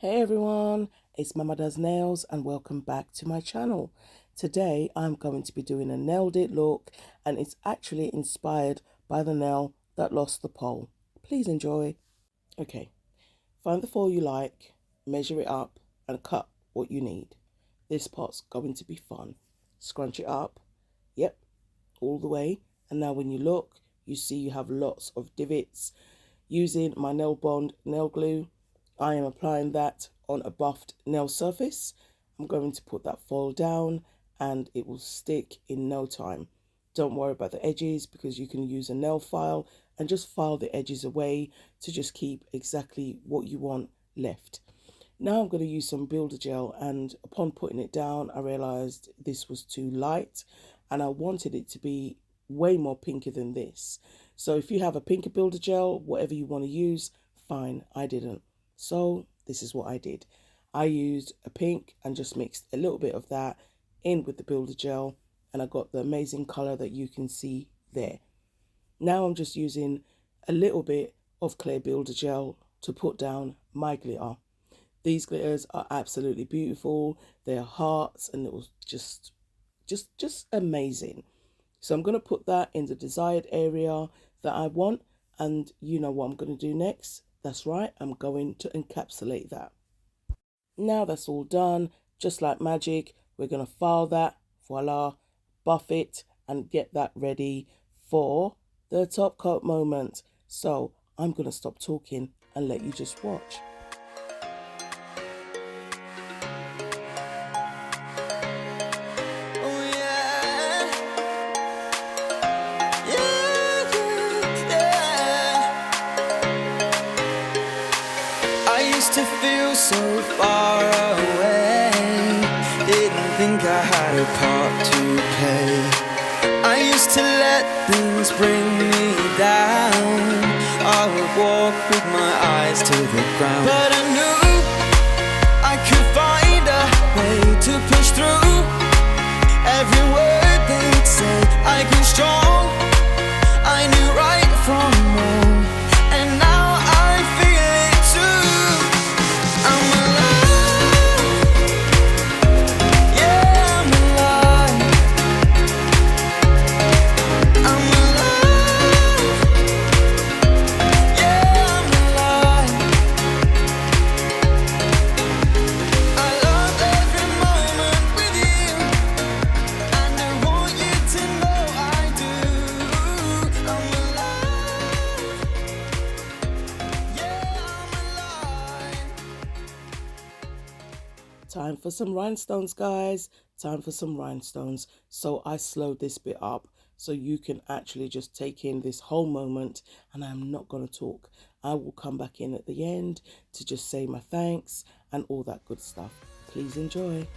Hey everyone, it's Mama Does Nails and welcome back to my channel. Today I'm going to be doing a nailed it look and it's actually inspired by the nail that lost the pole. Please enjoy. Okay, find the foil you like, measure it up and cut what you need. This part's going to be fun. Scrunch it up, yep, all the way. And now when you look, you see you have lots of divots. Using my nail bond nail glue, I am applying that on a buffed nail surface. I'm going to put that foil down and it will stick in no time. Don't worry about the edges because you can use a nail file and just file the edges away to just keep exactly what you want left. Now I'm going to use some builder gel, and upon putting it down I realized this was too light and I wanted it to be way more pinker than this. So if you have a pinker builder gel, whatever you want to use, fine. I didn't. So this is what I did. I used a pink and just mixed a little bit of that in with the builder gel and I got the amazing color that you can see there. Now I'm just using a little bit of clear builder gel to put down my glitter. These glitters are absolutely beautiful. They're hearts and it was just amazing. So I'm going to put that in the desired area that I want, and you know what I'm going to do next. That's right, I'm going to encapsulate that. Now that's all done, just like magic, we're going to file that, voila, buff it, and get that ready for the top coat moment. So I'm going to stop talking and let you just watch. To feel so far away, didn't think I had a part to play. I used to let things bring me down. I would walk with my eyes to the ground, but I knew I could find a way to push through. Every word they'd say, I grew strong. I knew right from wrong, and now I feel it too. I'm alive, yeah, I'm alive. I'm alive, yeah, I'm alive. I love every moment with you, and I want you to know I do. I'm alive, yeah, I'm alive. Time for some rhinestones, guys. Time for some rhinestones. So I slowed this bit up so you can actually just take in this whole moment, and I'm not going to talk. I will come back in at the end to just say my thanks and all that good stuff. Please enjoy.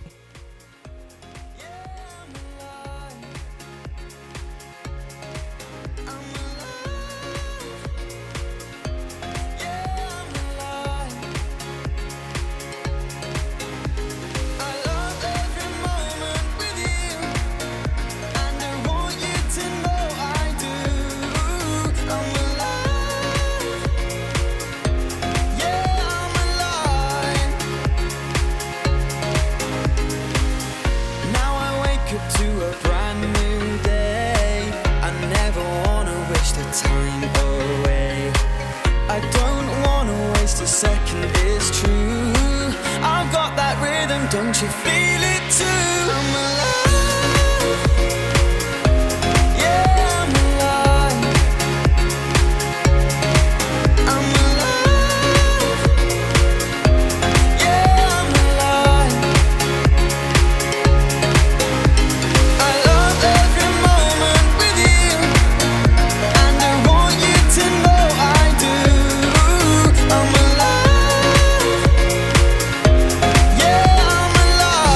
To a brand new day, I never wanna wish the time away. I don't wanna waste a second, it's true. I've got that rhythm, don't you feel it too? I'm alive, yeah, I'm alive. I'm alive, yeah, I'm alive. I love every moment with you, and I want you to know I do. I'm alive, yeah, I'm alive.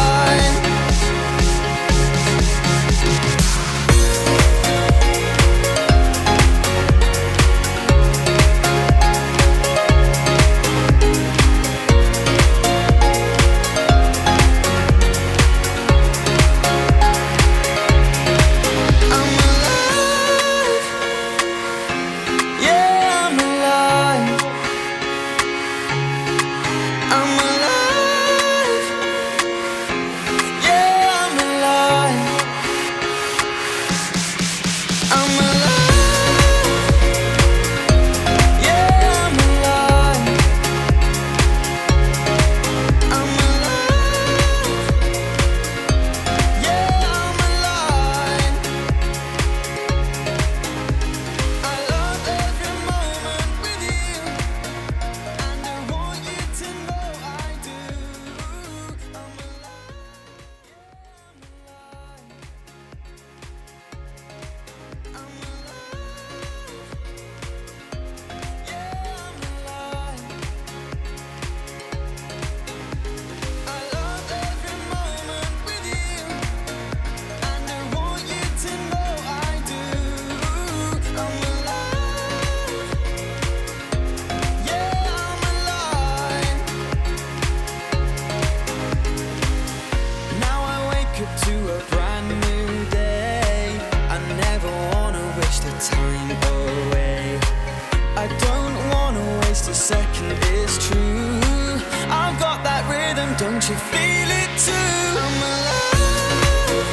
don't you feel it too? I'm alive.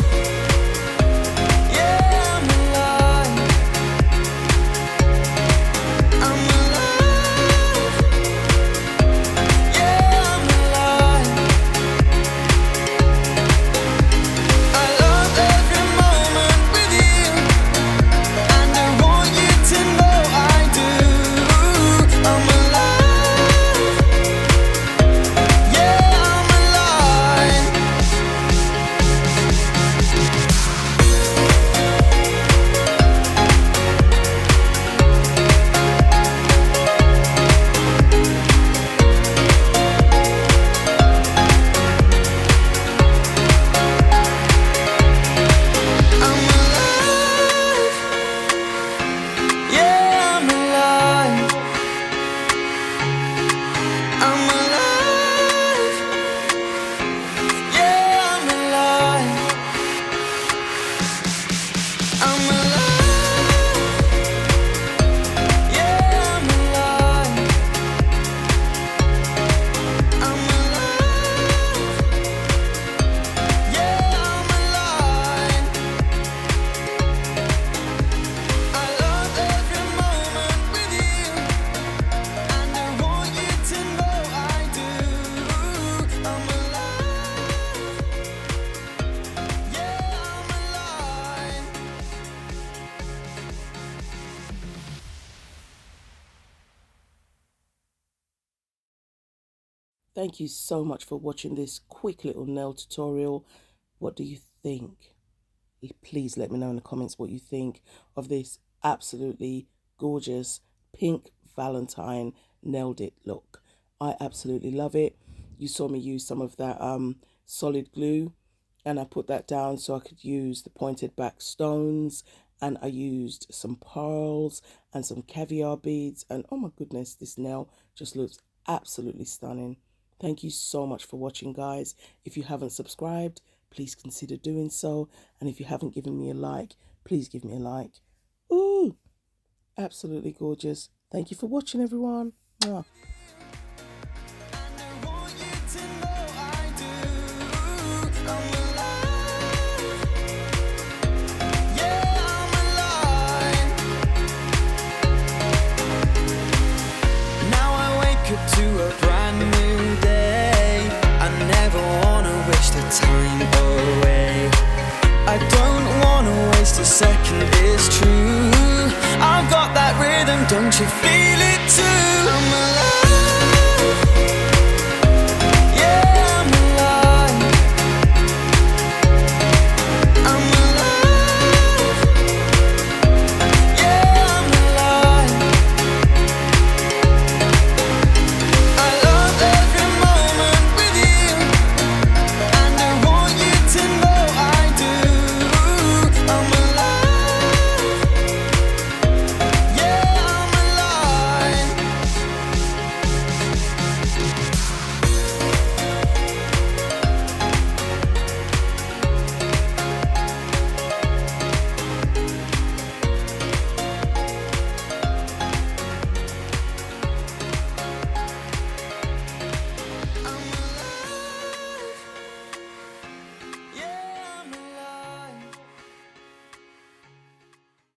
Yeah, I'm alive. I'm alive. Yeah, I'm alive. I love every moment with you, and I want you to know I do. I'm alive. Yeah, I'm alive. I'm alive. Yeah, I'm alive. I'm alive. Yeah, I'm alive. I'm alive. Yeah, I'm alive. I'm alive. Yeah, I'm alive. I love every moment with you, and I want you to know I do. I'm alive. Yeah, I'm alive. Thank you so much for watching this quick little nail tutorial. What do you think? Please let me know in the comments what you think of this absolutely gorgeous pink Valentine nailed it look. I absolutely love it. You saw me use some of that solid glue, and I put that down so I could use the pointed back stones, and I used some pearls and some caviar beads, and oh my goodness, this nail just looks absolutely stunning. Thank you so much for watching, guys. If you haven't subscribed, please consider doing so. And if you haven't given me a like, please give me a like. Ooh, absolutely gorgeous. Thank you for watching, everyone. Mwah. And I want you to know I do. I'm alive. Yeah, I'm alive. Now I wake up to a brand new day. I never wanna wish the time away. I don't wanna waste a second, it's true. I've got that rhythm, don't you feel